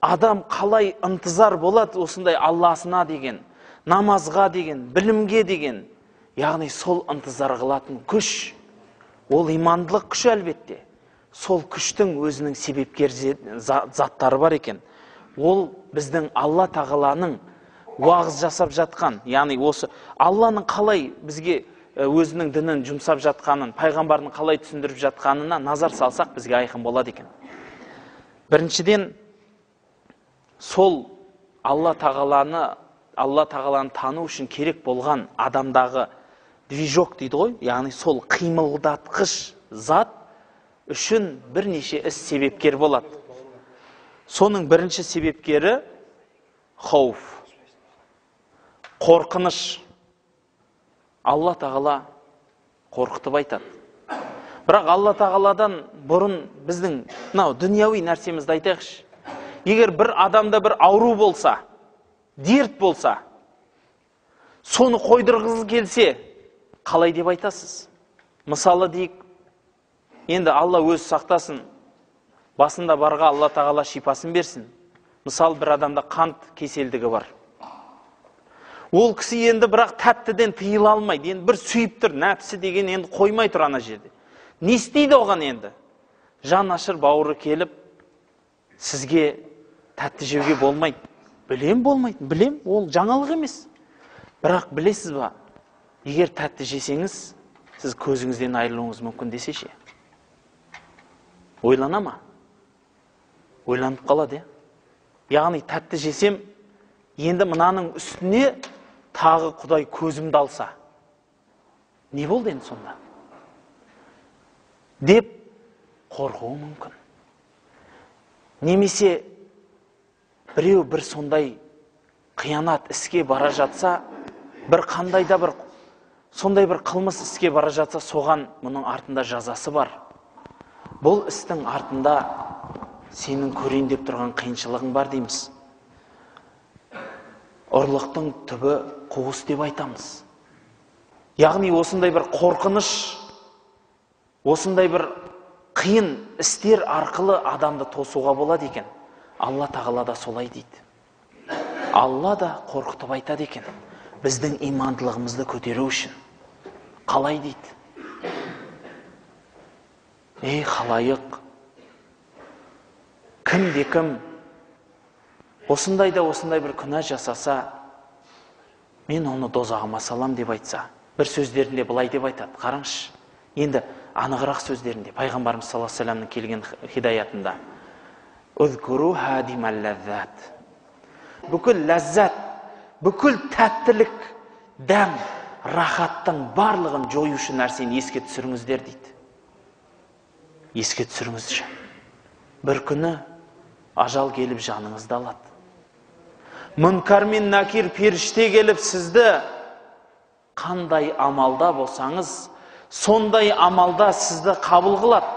адам қалай ынтызар болады осындай Алласына деген, намазға деген, білімге деген. Яғни сол ынтызар қылатын күш, ол имандылық күш әлбетте. Сол күштің өзінің себепкер заттары бар екен. Ол біздің Алла тағаланың уағыз жасап жатқан, яғни осы Алланың қалай бізге өзінің дінін жұмсап жатқанын, пайғамбардың қалай түсіндіріп жатқанына назар салсақ, бізге айқын болады екен. Біріншіден, сол Алла тағаланы тану үшін керек болған адамдағы движок дейді ғой, яғни сол қимылдатқыш зат үшін бірнеше іс себепкер болады. Соның бірінші себепкері хауф, қорқыныш. Алла тағала қорқытып айтады. Бірақ Алла тағаладан бұрын біздің дүнияви нәрсемізді айтайықшы. Егер бір адамда бір ауру болса, дерт болса, соны қойдырғыңыз келсе, қалай деп айтасыз? Мысалы дейік, енді Алла өз сақтасын, басында барға Алла тағала шипасын берсін. Мысалы, бір адамда қант кеселдігі бар. Ол кісі енді бірақ тәттіден тыйыла алмайды. Енді бір сүйіп тұр, нәпсі деген енді қоймай тұр ана жерде. Не істейді оған енді? Жан ашыр бауыры келіп, сізге тәтті жеуге болмайды. Білем болмайды, білем, ол жаңалық емес. Бірақ білесіз ба, егер тәтті жесеңіз, сіз көзіңізден айырылуыңыз мүмкін десеше. Ойлана ма? Ойланып қалады, яғни тәтті жесем, енді мынаның үстіне тағы Құдай көзімді алса, не болды енді сонда? Деп қорқуы мүмкін. Немесе біреу бір сондай қиянат іске бара жатса, бір қандай да бір сондай бір қылмыс іске бара жатса, соған мұның артында жазасы бар. Бұл істің артында сенің көрейін деп тұрған қиыншылығың бар дейміз. Ұрлықтың түбі қуыс деп айтамыз. Яғни осындай бір қорқыныш, осындай бір қиын істер арқылы адамды тосуға болады екен. Алла тағала да солай дейді. Алла да қорқытып айтады екен, біздің имандылығымызды көтеру үшін. Қалай дейді? Ей халайық, кім осындай бір күнә жасаса, мен оны дозағыма салам деп айтса, бір сөздерінде былай деп айтады. Қараңызшы, енді анығырақ сөздерінде, пайғамбарымыз саллаллаху алейхи вассаламның келген хидаятында. Үзкуру хадимал лаззат. Бүкіл ләззат, бүкіл тәттілік, дәм, рахаттың барлығын жоюшы нәрсені еске түсіріңіздер дейді. Еске түсіріңізші. Бір күні ажал келіп жаныңызды алады. Мүнкар мен накир періште келіп сізді қандай амалда болсаңыз, сондай амалда сізді қабыл қылады.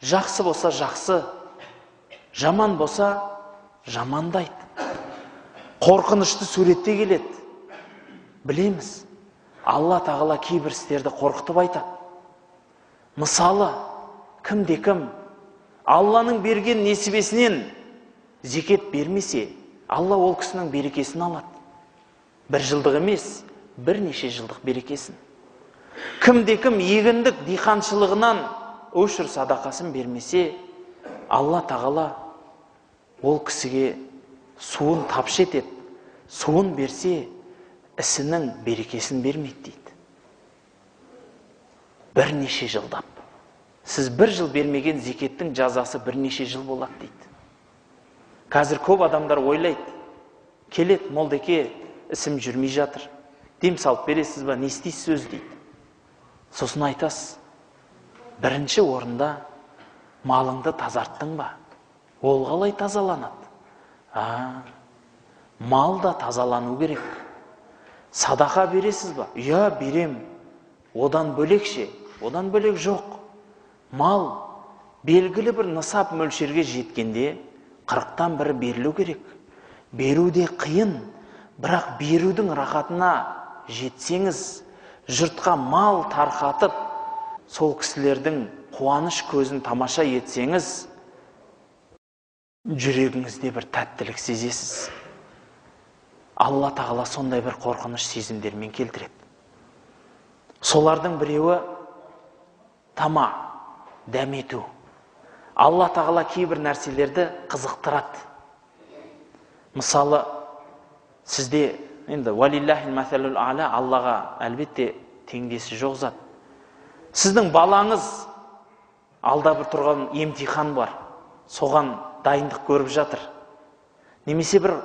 Жақсы болса жақсы, жаман болса жамандайды. Қорқынышты суретте келеді. Білеміз, Алла тағала кейбір істерді қорқытып айтады. Мысалы, кім Алланың берген несібесінен зекет бермесе, Алла ол кісінің берекесін алады. Бір жылдық емес, бірнеше жылдық берекесін. Кім егіндік диқаншылығынан өшір садақасын бермесе, Алла тағала ол кісіге суын тапшы етеді. Суын берсе, ісінің берекесін бермейді дейді. Бірнеше жылдап. Сіз бір жыл бермеген зекеттің жазасы бірнеше жыл болады дейді. Қазір көп адамдар ойлайды, келет молдеке, ісім жүрмей жатыр. Дем салып бересіз ба, не істейсіз өзі дейді. Сосын айтасыз, бірінші орында малыңды тазарттың ба? Ол қалай тазаланады? Мал да тазалану керек. Садақа бересіз ба? Иә, берем. Одан бөлекше? Одан бөлек жоқ. Мал белгілі бір нысап мөлшерге жеткенде 40-тан бірі берілу керек. Беруде қиын, бірақ берудің рахатына жетсеңіз, жұртқа мал тарқатып, сол кісілердің қуаныш көзін тамаша етсеңіз, жүрегіңізде бір тәттілік сезесіз. Алла тағала сондай бір қорқыныш сезімдермен келтіреді. Солардың біреуі тама, дәмету. Алла тағала кейбір нәрселерді қызықтырады. Мысалы, сізде енді валиллахил мәсәлул а'ла, Аллаға әлбетте теңдесі жоқ зат. Сіздің балаңыз алда бір тұрған емтихан бар. Соған дайындық көріп жатыр. Немесе бір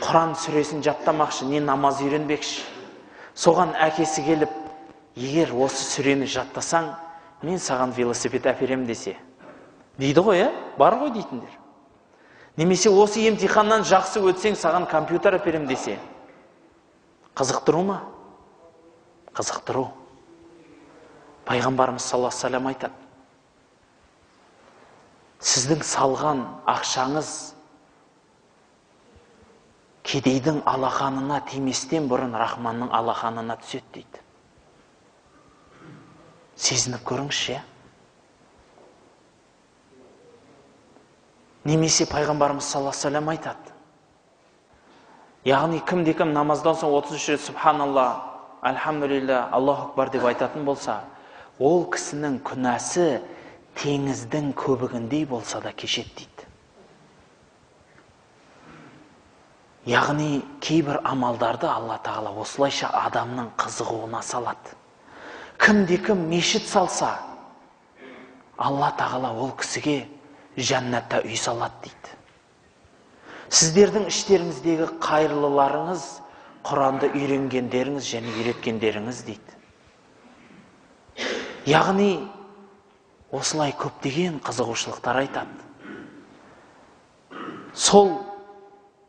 Құран сүресін жаттамақшы, не намаз үйренбекші. Соған әкесі келіп, егер осы сүрені жаттасаң, мен саған велосипед әперем десе. Дейді ғой, бар ғой дейтіндер. Немесе осы емтиханнан жақсы өтсең, саған компьютер әперем десе. Қызықтыру ма? Қызықтыру. Пайғамбарымыз саллаллаху алейхи ва саллям айтады: сіздің салған ақшаңыз кедейдің алақанына тиместен бұрын Рахманның алақанына түседі дейді. Сезініп көріңізші. Немесе пайғамбарымыз саллаллаху алейхи ва саллям айтады: яғни кімде-кім намаздан соң 33 рет субханалла, альхамдулилля, Аллаху акбар деп айтатын болса, ол кісінің күнәсі теңіздің көбігіндей болса да кешеді дейді. Яғни кейбір амалдарды Алла тағала осылайша адамның қызығуына салады. Кімде-кім мешіт салса, Алла тағала ол кісіге жәннатта үй салады дейді. Сіздердің іштеріңіздегі қайырлыларыңыз Құранды үйренгендеріңіз және үйреткендеріңіз дейді. Яғни осылай көптеген қызығушылықтар айтады. Сол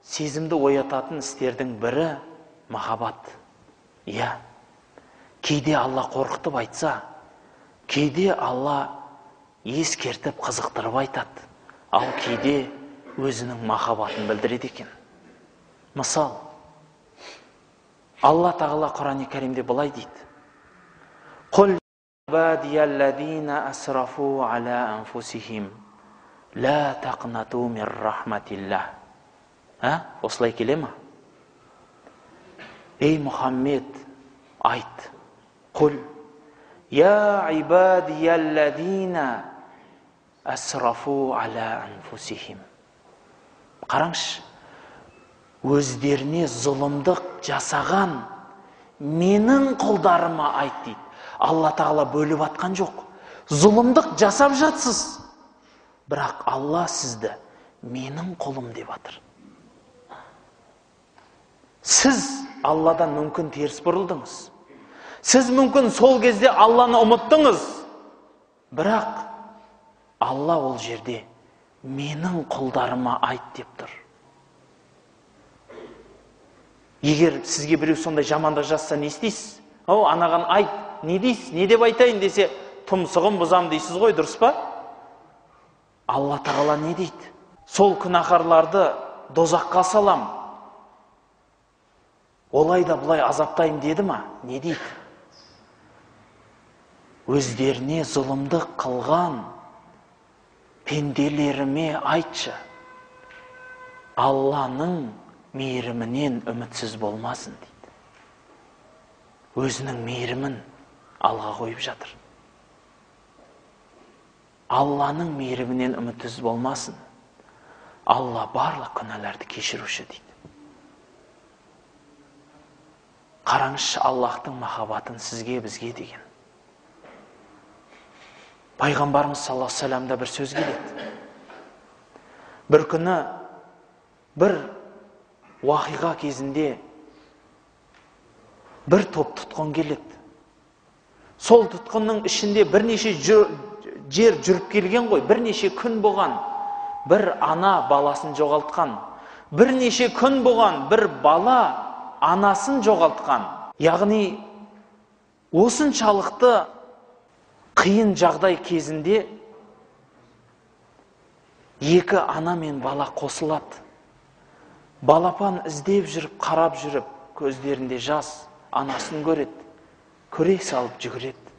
сезімді оятатын істердің бірі махаббат. Иә, кейде Алла қорқытып айтса, кейде Алла ескертіп қызықтырып айтады, ал кейде өзінің махаббатын білдіреді екен. Мысал, Алла тағала Құран-ы Кәрімде былай дейді: «Құл ibadiyallazina asrafu ala anfusihim la taqnatu min rahmatillah». Осылай келе ма? Ей Мұхаммед, айт. Құл я ibadiyallazina asrafu ala anfusihim. Қараңшы, өздеріне зұлымдық жасаған менің құлдарыма айт дейді. Алла тағала бөліп атқан жоқ. Зұлымдық жасап жатсыз, бірақ Алла сізді менің құлым деп атыр. Сіз Алладан мүмкін теріс бұрылдыңыз. Сіз мүмкін сол кезде Алланы ұмыттыңыз. Бірақ Алла ол жерде менің құлдарыма айт деп тұр. Егер сізге біреу сондай жамандық жасса, не істейсіз? Анаған айт, не дейсіз? Не деп айтайын десе, тұмсығын бұзам дейсіз ғой, дұрыс па? Алла тағала не дейді? Сол күнәһарларды дозаққа салам, олай да бұлай азаптайым деді ма? Не дейді? Өздеріне зұлымдық қылған пенделеріме айтшы, Алланың мейірімінен үмітсіз болмасын дейді. Өзінің мейірімін алға қойып жатыр. Алланың мейірімінен үмітсіз болмасын. Алла барлық күнәларды кешіруші дейді. Қараңызшы Аллахтың махаббатын сізге, бізге деген. Пайғамбарымыз саллаллаху алейхи ва саллямда бір сөз келеді. Бір күні бір уақиға кезінде бір топ тұтқын келеді. Сол тұтқынның ішінде бірнеше жер жүріп келген ғой, бірнеше күн болған. Бір ана баласын жоғалтқан. Бірнеше күн болған, бір бала анасын жоғалтқан. Яғни осыншалықты қиын жағдай кезінде екі ана мен бала қосылады. Балапан іздеп жүріп, қарап жүріп, көздерінде жас, анасын көреді, көре салып жүгіреді.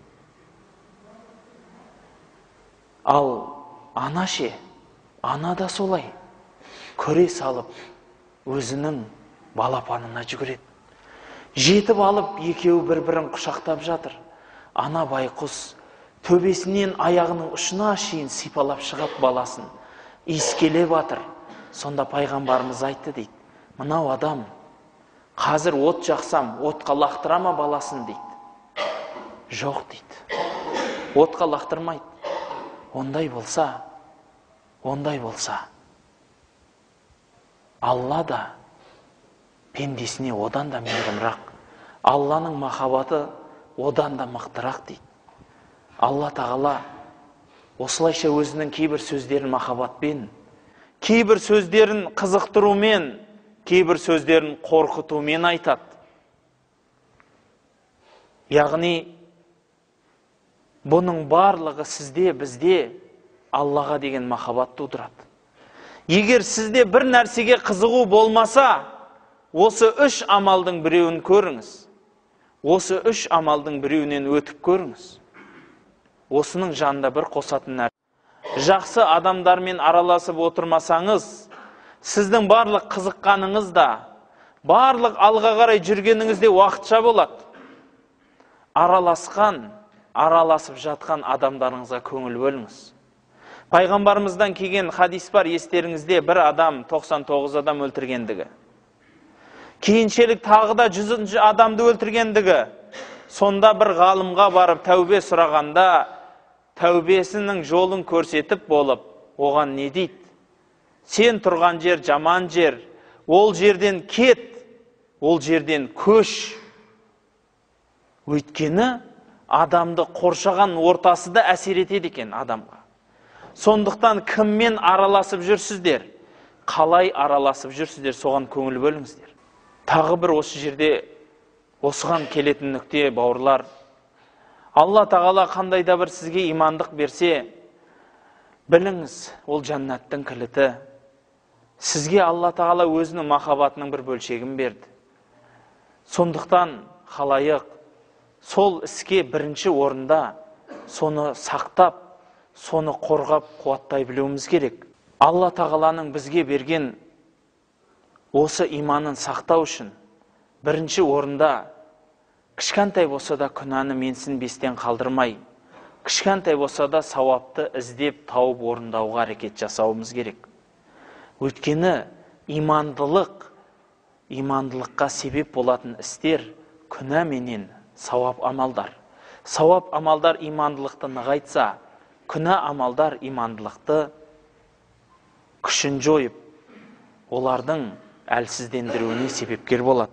Ал ана ше, ана да солай көре салып өзінің балапанына жүгіреді. Жетіп алып екеуі бір-бірін құшақтап жатыр. Ана байқұс төбесінен аяғының ұшына шейін сипалап шығып баласын иіскелеп жатыр. Сонда пайғамбарымыз айтты дейді, мынау адам қазір от жақсам, отқа лақтыра ма баласын дейді. Жоқ дейді. Отқа лақтырмайды. Ондай болса, Алла да пендесіне одан да мейірімрақ. Алланың махаббаты одан да мықтырақ дейді. Алла тағала осылайша өзінің кейбір сөздерін махаббатпен, кейбір сөздерін қызықтырумен, кейбір сөздерін қорқытумен айтады. Яғни бұның барлығы сізде, бізде Аллаға деген махаббат тудырады. Егер сізде бір нәрсеге қызығу болмаса, осы 3 амалдың біреуін көріңіз. Осы 3 амалдың біреуінен өтіп көріңіз. Осының жанында бір қосатын нәрсе. Жақсы адамдармен араласып отырмасаңыз, сіздің барлық қызыққаныңыз да, барлық алға қарай жүргеніңіз де уақытша болады. Араласып жатқан адамдарыңызға көңіл бөліңіз. Пайғамбарымыздан келген хадис бар, естеріңізде, бір адам 99 адам өлтіргендігі. Кейіншелік тағы да 100 адамды өлтіргендігі. Сонда бір ғалымға барып тәубе сұрағанда, тәубесінің жолын көрсетіп болып, оған не дейді? Сен тұрған жер жаман жер, ол жерден кет, ол жерден көш. Өйткені адамды қоршаған ортасы да әсер етеді екен адамға. Сондықтан кіммен араласып жүрсіздер? Қалай араласып жүрсіздер? Соған көңіл бөліңіздер. Тағы бір осы жерде осыған келетін нүкте, бауырлар. Алла тағала қандай да бір сізге имандық берсе, біліңіз, ол жәннаттың кілті. Сізге Алла тағала өзінің махаббатының бір бөлшегін берді. Сондықтан халайық сол іске бірінші орында соны сақтап, соны қорғап, қуаттай білуіміз керек. Алла тағаланың бізге берген осы иманын сақтау үшін бірінші орында кішкентай болса да күнәні менсінбестен қалдырмай, кішкентай болса да сауапты іздеп тауып орындауға әрекет жасауымыз керек. Өйткені имандылыққа себеп болатын істер күнә менен сауап амалдар. Сауап амалдар имандылықты нығайтса, күнә амалдар имандылықты күшін жойып, олардың әлсіздендіруіне себепкер болады.